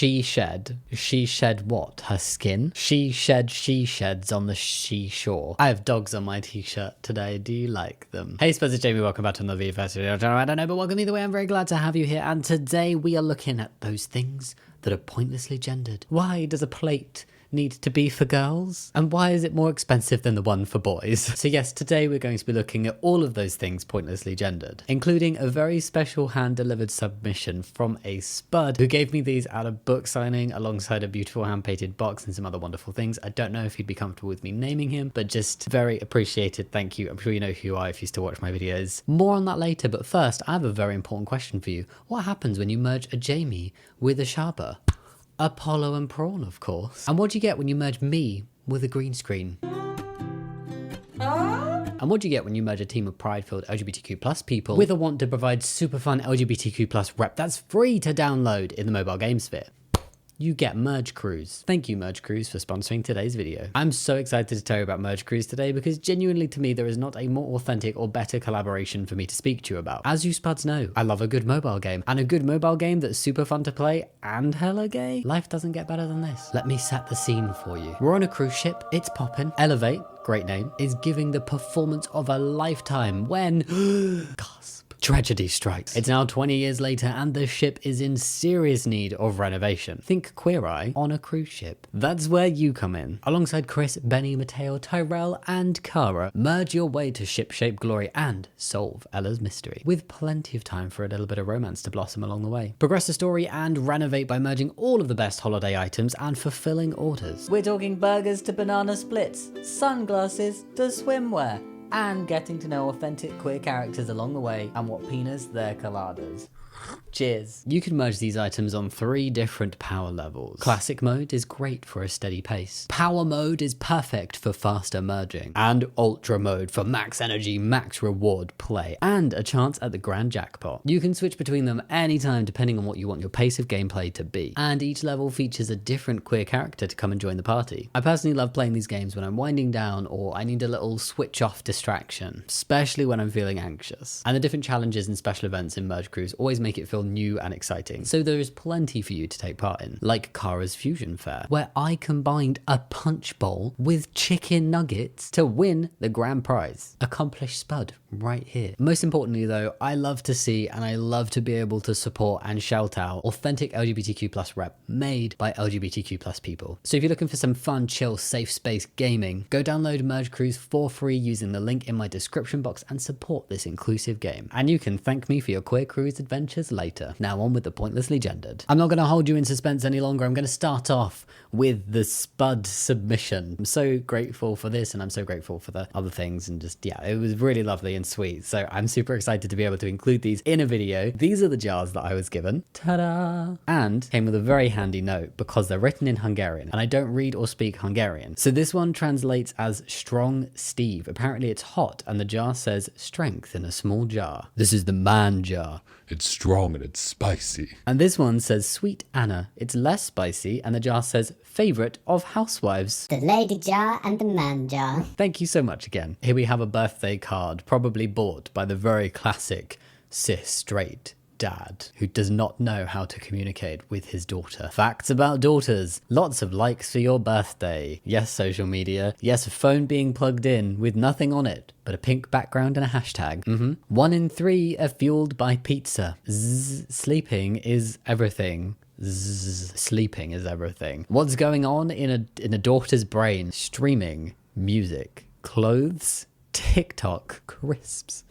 She shed what? Her skin? She sheds on the seashore. I have dogs on my t-shirt today. Do you like them? Hey Spurs, it's Jamie. Welcome back to another video. First video. I don't know, but welcome either way. I'm very glad to have you here. And today we are looking at those things that are pointlessly gendered. Why does a plate need to be for girls? And why is it more expensive than the one for boys? So yes, today we're going to be looking at all of those things pointlessly gendered, including a very special hand-delivered submission from a spud who gave me these at a book signing alongside a beautiful hand-painted box and some other wonderful things. I don't know if he'd be comfortable with me naming him, but just very appreciated. Thank you. I'm sure you know who you are if you still watch my videos. More on that later, but first, I have a very important question for you. What happens when you merge a Jamie with a Sharper? Apollo and Prawn, of course. And what do you get when you merge me with a green screen? And what do you get when you merge a team of pride-filled LGBTQ+ people with a want to provide super fun LGBTQ+ rep that's free to download in the mobile game sphere? You get Merge Cruise. Thank you, Merge Cruise, for sponsoring today's video. I'm so excited to tell you about Merge Cruise today because genuinely to me, there is not a more authentic or better collaboration for me to speak to you about. As you spuds know, I love a good mobile game, and a good mobile game that's super fun to play and hella gay. Life doesn't get better than this. Let me set the scene for you. We're on a cruise ship, it's poppin'. Elevate, great name, is giving the performance of a lifetime when gasp. Tragedy strikes. It's now 20 years later and the ship is in serious need of renovation. Think Queer Eye on a cruise ship. That's where you come in. Alongside Chris, Benny, Mateo, Tyrell and Cara, merge your way to shipshape glory and solve Ella's mystery, with plenty of time for a little bit of romance to blossom along the way. Progress the story and renovate by merging all of the best holiday items and fulfilling orders. We're talking burgers to banana splits, sunglasses to swimwear, and getting to know authentic queer characters along the way and what penis their coladas. Cheers. You can merge these items on 3 different power levels. Classic mode is great for a steady pace. Power mode is perfect for faster merging. And ultra mode for max energy, max reward play, and a chance at the grand jackpot. You can switch between them anytime depending on what you want your pace of gameplay to be. And each level features a different queer character to come and join the party. I personally love playing these games when I'm winding down or I need a little switch off distraction, especially when I'm feeling anxious. And the different challenges and special events in Merge Cruise always make it feel new and exciting. So there is plenty for you to take part in, like Cara's Fusion Fair, where I combined a punch bowl with chicken nuggets to win the grand prize. Accomplished spud right here. Most importantly though, I love to see and I love to be able to support and shout out authentic LGBTQ+ rep made by LGBTQ+ people. So if you're looking for some fun, chill, safe space gaming, go download Merge Cruise for free using the link in my description box and support this inclusive game. And you can thank me for your queer cruise adventures later. Now on with the Pointlessly Gendered. I'm not going to hold you in suspense any longer. I'm going to start off with the spud submission. I'm so grateful for this and I'm so grateful for the other things, and just, yeah, it was really lovely and sweet. So I'm super excited to be able to include these in a video. These are the jars that I was given. Ta-da! And came with a very handy note because they're written in Hungarian and I don't read or speak Hungarian. So this one translates as Strong Steve. Apparently it's hot and the jar says strength in a small jar. This is the man jar. It's strong and it's spicy. And this one says Sweet Anna. It's less spicy and the jar says favorite of housewives. The lady jar and the man jar. Thank you so much again. Here we have a birthday card, probably bought by the very classic cis straight dad who does not know how to communicate with his daughter. Facts about daughters. Lots of likes for your birthday. Yes, social media. Yes, a phone being plugged in with nothing on it but a pink background and a hashtag. 1 in 3 are fueled by pizza. Sleeping is everything. Sleeping is everything. What's going on in a daughter's brain? Streaming, music, clothes, TikTok, crisps.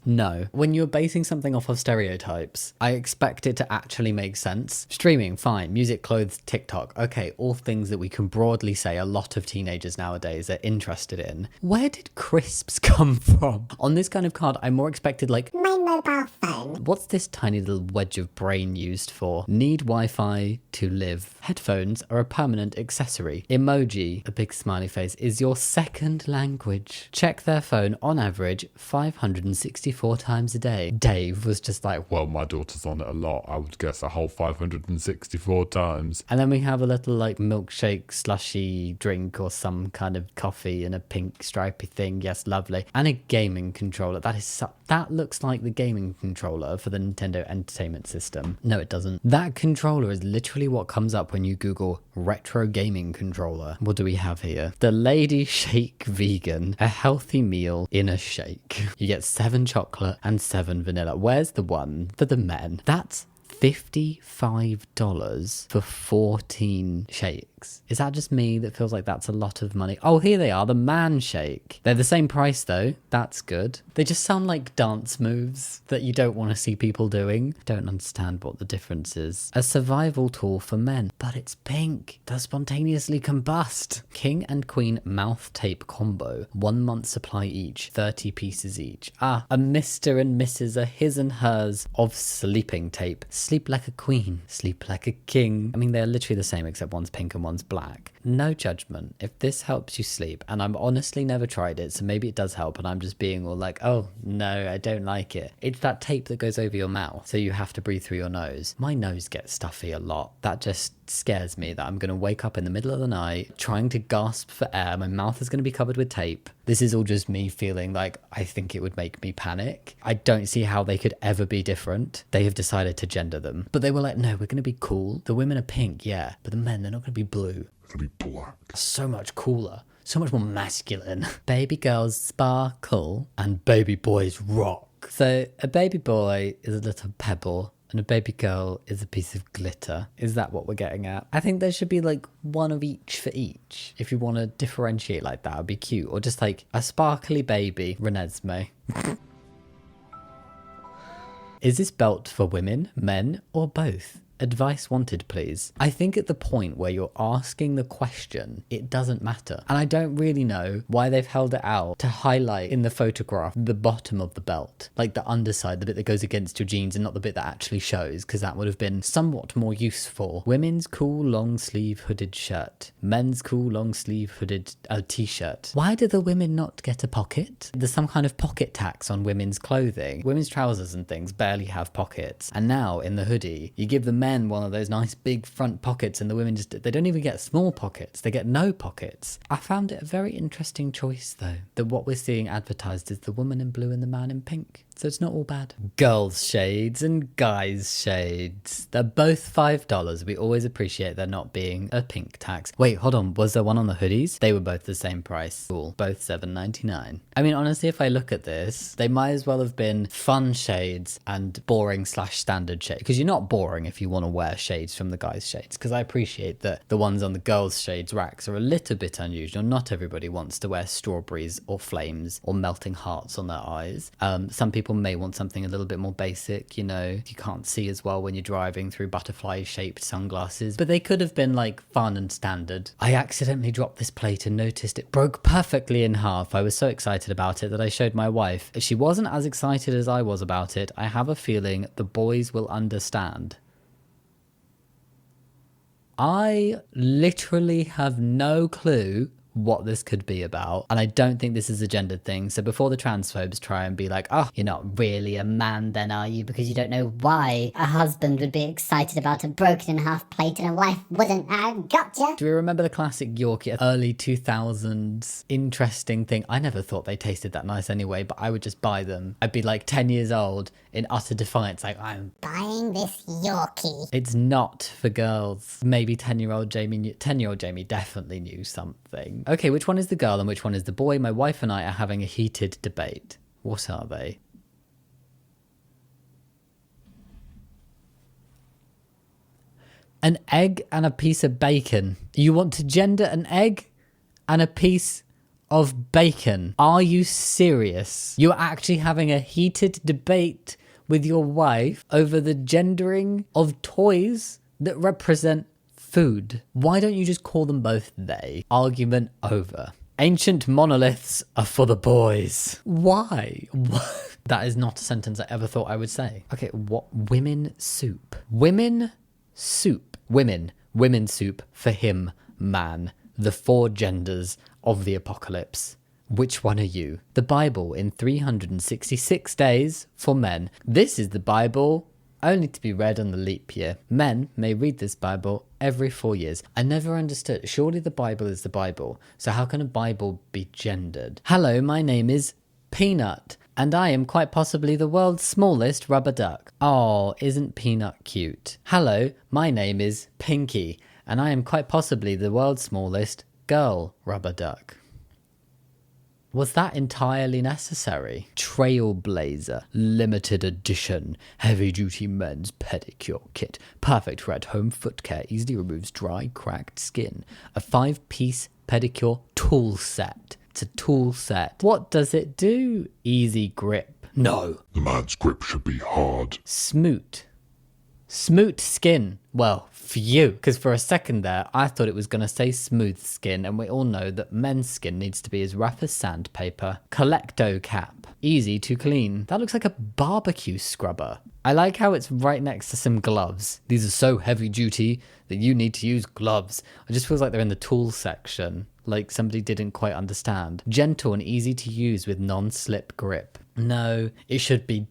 No. When you're basing something off of stereotypes, I expect it to actually make sense. Streaming, fine. Music, clothes, TikTok. Okay, all things that we can broadly say a lot of teenagers nowadays are interested in. Where did crisps come from? On this kind of card, I more expected like My mobile phone. What's this tiny little wedge of brain used for? Need Wi-Fi to live. Headphones are a permanent accessory. Emoji, a big smiley face, is your second language. Check their phone on average 564 times a day. Dave was just like, Well, my daughter's on it a lot. I would guess a whole 564 times. and then we have a little like milkshake slushy drink or some kind of coffee in a pink stripy thing. Yes, lovely. And a gaming controller. That looks like the gaming controller for the Nintendo Entertainment System. No, it doesn't. That controller is literally what comes up when you Google retro gaming controller. What do we have here? The Lady Shake Vegan, a healthy meal in a shake. You get 7 chocolate and 7 vanilla. Where's the one for the men? That's $55 for 14 shakes. Is that just me that feels like that's a lot of money? Oh, here they are, the man shake. They're the same price though. That's good. They just sound like dance moves that you don't want to see people doing. Don't understand what the difference is. A survival tool for men, but it's pink. They'll spontaneously combust. King and queen mouth tape combo. 1 month supply each, 30 pieces each. A Mr. and Mrs. a his and hers of sleeping tape. Sleep like a queen, sleep like a king. I mean, they're literally the same except one's pink and one's black. No judgment. If this helps you sleep, and I'm honestly never tried it, so maybe it does help and I'm just being all like, oh no, I don't like it. It's that tape that goes over your mouth, so you have to breathe through your nose. My nose gets stuffy a lot. That just scares me that I'm going to wake up in the middle of the night trying to gasp for air. My mouth is going to be covered with tape. This is all just me feeling like I think it would make me panic. I don't see how they could ever be different. They have decided to gender them. But they were like, no, we're going to be cool. The women are pink, yeah. But the men, they're not going to be blue. It'll be black. So much cooler. So much more masculine. Baby girls sparkle and baby boys rock. So a baby boy is a little pebble and a baby girl is a piece of glitter. Is that what we're getting at? I think there should be like one of each for each. If you want to differentiate like that, it'd be cute. Or just like a sparkly baby, Renesmee. Is this belt for women, men, or both? Advice wanted, please. I think at the point where you're asking the question, it doesn't matter. And I don't really know why they've held it out to highlight in the photograph the bottom of the belt, like the underside, the bit that goes against your jeans and not the bit that actually shows, because that would have been somewhat more useful. Women's cool long sleeve hooded shirt. Men's cool long sleeve hooded t-shirt. Why do the women not get a pocket? There's some kind of pocket tax on women's clothing. Women's trousers and things barely have pockets. And now in the hoodie, you give the men one of those nice big front pockets and the women just, they don't even get small pockets, they get no pockets. I found it a very interesting choice though, that what we're seeing advertised is the woman in blue and the man in pink. So it's not all bad. Girls shades and guys shades. They're both $5. We always appreciate there not being a pink tax. Wait, hold on. Was there one on the hoodies? They were both the same price. Cool. Both $7.99. I mean, honestly, if I look at this, they might as well have been fun shades and boring/standard shade. Because you're not boring if you want to wear shades from the guys' shades. Because I appreciate that the ones on the girls' shades racks are a little bit unusual. Not everybody wants to wear strawberries or flames or melting hearts on their eyes. Some people may want something a little bit more basic, you know, you can't see as well when you're driving through butterfly shaped sunglasses, but they could have been like fun and standard. I accidentally dropped this plate and noticed it broke perfectly in half. I was so excited about it that I showed my wife. She wasn't as excited as I was about it. I have a feeling the boys will understand. I literally have no clue what this could be about, and I don't think this is a gendered thing. So before the transphobes try and be like, oh, you're not really a man then, are you, because you don't know why A husband would be excited about a broken in half plate and a wife wouldn't. I gotcha. Do we remember the classic Yorkie, early 2000s interesting thing? I never thought they tasted that nice anyway, but I would just buy them. I'd be like 10 years old in utter defiance, like, I'm Buying this Yorkie. It's not for girls. Maybe 10-year-old Jamie definitely knew something. Okay, which one is the girl and which one is the boy? My wife and I are having a heated debate. What are they? An egg and a piece of bacon. You want to gender an egg and a piece of bacon? Are you serious? You're actually having a heated debate with your wife over the gendering of toys that represent food. Why don't you just call them both they? Argument over. Ancient monoliths are for the boys. Why? That is not a sentence I ever thought I would say. Okay, what? Women soup. Women soup. Women. Women soup for him, man. The 4 genders of the apocalypse. Which one are you? The Bible in 366 days for men. This is the Bible only to be read on the leap year. Men may read this Bible every 4 years. I never understood. Surely the Bible is the Bible. So how can a Bible be gendered? Hello, my name is Peanut, and I am quite possibly the world's smallest rubber duck. Oh, isn't Peanut cute? Hello, my name is Pinky, and I am quite possibly the world's smallest girl rubber duck. Was that entirely necessary? Trailblazer, limited edition, heavy-duty men's pedicure kit. Perfect for at-home foot care, easily removes dry, cracked skin. A 5-piece pedicure tool set. It's a tool set. What does it do? Easy grip. No. The man's grip should be hard. Smoot. Smoot skin. Well, phew, because for a second there, I thought it was going to say smooth skin, and we all know that men's skin needs to be as rough as sandpaper. Collecto cap. Easy to clean. That looks like a barbecue scrubber. I like how it's right next to some gloves. These are so heavy duty that you need to use gloves. It just feels like they're in the tool section, like somebody didn't quite understand. Gentle and easy to use with non-slip grip. No, it should be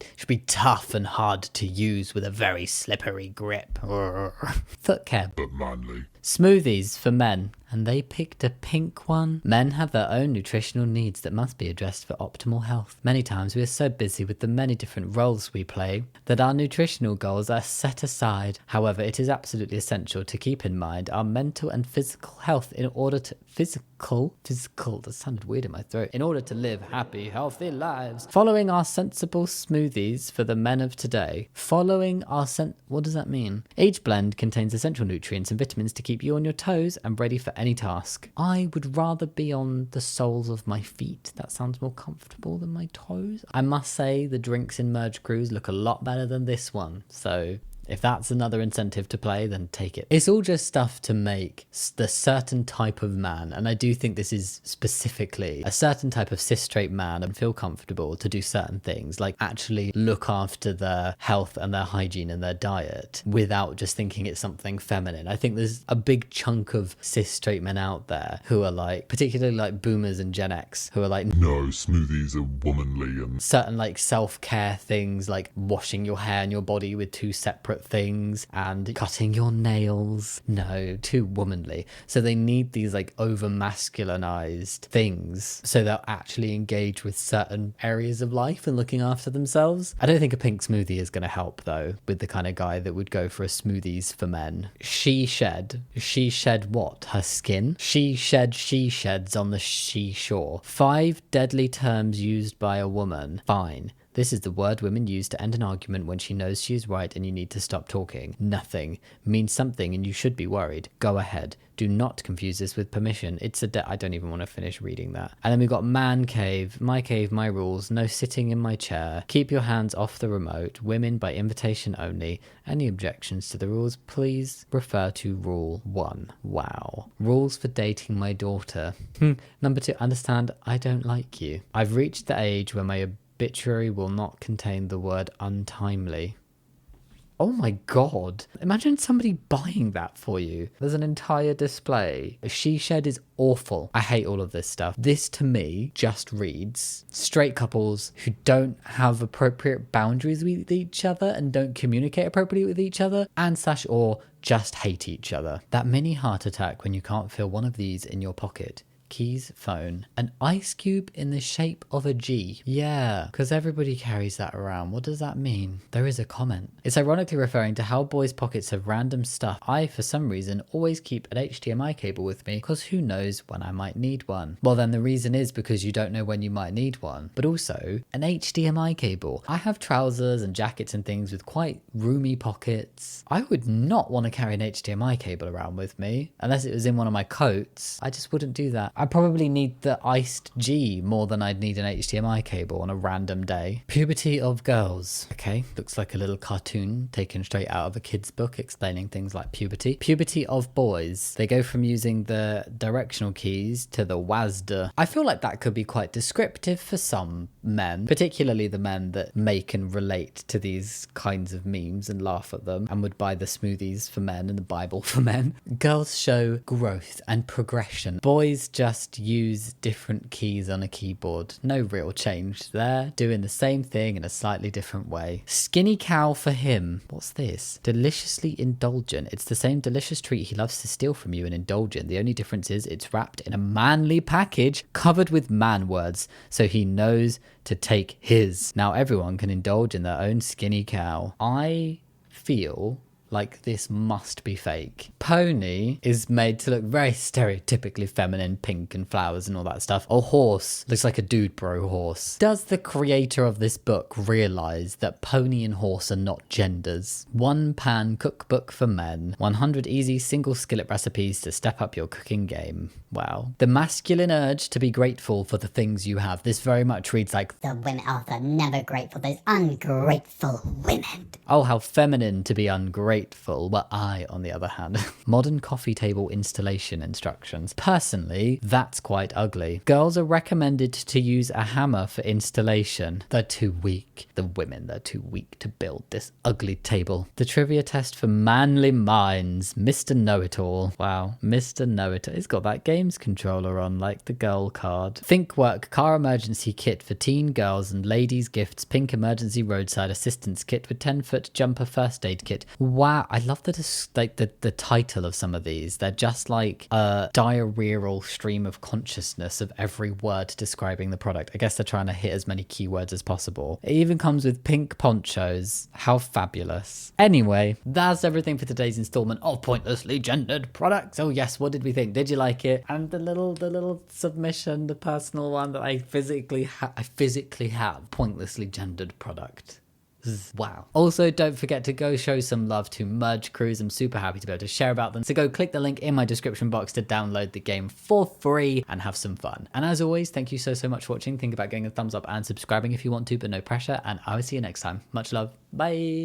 tough and hard to use with a very slippery grip. Foot care. But manly. Smoothies for men. And they picked a pink one. Men have their own nutritional needs that must be addressed for optimal health. Many times we are so busy with the many different roles we play that our nutritional goals are set aside. However, it is absolutely essential to keep in mind our mental and physical health in order to physical, that sounded weird in my throat, in order to live happy, healthy lives. Following our sensible smoothies for the men of today. What does that mean? Each blend contains essential nutrients and vitamins to keep you on your toes and ready for any task. I would rather be on the soles of my feet. That sounds more comfortable than my toes. I must say the drinks in Merge Cruise look a lot better than this one. So if that's another incentive to play, then take it. It's all just stuff to make the certain type of man, and I do think this is specifically a certain type of cis straight man and feel comfortable to do certain things, like actually look after their health and their hygiene and their diet without just thinking it's something feminine. I think there's a big chunk of cis straight men out there who are like, particularly like boomers and Gen X, who are like, No, smoothies are womanly and certain like self-care things like washing your hair and your body with 2 separate things and cutting your nails. No, too womanly. So they need these like over masculinized things so they'll actually engage with certain areas of life and looking after themselves. I don't think a pink smoothie is going to help though with the kind of guy that would go for a smoothies for men. She shed what? Her skin? She sheds on the seashore. 5 deadly terms used by a woman. Fine. This is the word women use to end an argument when she knows she is right and you need to stop talking. Nothing. Means something and you should be worried. Go ahead. Do not confuse this with permission. I don't even want to finish reading that. And then we've got man cave, my rules, no sitting in my chair, keep your hands off the remote, women by invitation only. Any objections to the rules, please refer to rule 1. Wow. Rules for dating my daughter. Number 2, understand I don't like you. I've reached the age where my obituary will not contain the word untimely. Oh my god. Imagine somebody buying that for you. There's an entire display. She shed is awful. I hate all of this stuff. This to me just reads straight couples who don't have appropriate boundaries with each other and don't communicate appropriately with each other or just hate each other. That mini heart attack when you can't feel one of these in your pocket. Keys, phone, an ice cube in the shape of a G. Yeah, because everybody carries that around. What does that mean? There is a comment. It's ironically referring to how boys' pockets have random stuff. I, for some reason, always keep an HDMI cable with me because who knows when I might need one. Well, then the reason is because you don't know when you might need one. But also, an HDMI cable. I have trousers and jackets and things with quite roomy pockets. I would not want to carry an HDMI cable around with me unless it was in one of my coats. I just wouldn't do that. I probably need the iced G more than I'd need an HDMI cable on a random day. Puberty of girls. Okay, looks like a little cartoon taken straight out of a kid's book explaining things like puberty. Puberty of boys. They go from using the directional keys to the WASD. I feel like that could be quite descriptive for some men, particularly the men that make and relate to these kinds of memes and laugh at them and would buy the smoothies for men and the Bible for men. Girls show growth and progression. Boys just just use different keys on a keyboard. No real change there. Doing the same thing in a slightly different way. Skinny cow for him. What's this? Deliciously indulgent. It's the same delicious treat he loves to steal from you and indulge in. The only difference is it's wrapped in a manly package covered with man words, so he knows to take his. Now everyone can indulge in their own skinny cow. I feel like this must be fake. Pony is made to look very stereotypically feminine, pink and flowers and all that stuff. A horse looks like a dude bro horse. Does the creator of this book realize that pony and horse are not genders? One pan cookbook for men. 100 easy single skillet recipes to step up your cooking game. Wow. The masculine urge to be grateful for the things you have. This very much reads like, The women are never grateful, those ungrateful women. oh, how feminine to be ungrateful. But I, on the other hand, modern coffee table installation instructions. Personally, that's quite ugly. Girls are recommended to use a hammer for installation. They're too weak. The women, they're too weak to build this ugly table. The trivia test for manly minds. Mr. Know-It-All. Wow, Mr. Know-It-All. He's got that games controller on, like the girl card. ThinkWork car emergency kit for teen girls and ladies gifts. Pink emergency roadside assistance kit with 10-foot jumper first aid kit. Wow, I love the title of some of these. They're just like a diarrheal stream of consciousness of every word describing the product. I guess they're trying to hit as many keywords as possible. It even comes with pink ponchos. How fabulous. Anyway, that's everything for today's installment of Pointlessly Gendered products. Oh yes, what did we think? Did you like it? And the little submission, the personal one that I physically have, Pointlessly Gendered product. Wow. Also, don't forget to go show some love to Merge Crews. I'm super happy to be able to share about them. So go click the link in my description box to download the game for free and have some fun. And as always, thank you so much for watching. Think about getting a thumbs up and subscribing if you want to, but no pressure. And I will see you next time. Much love. Bye.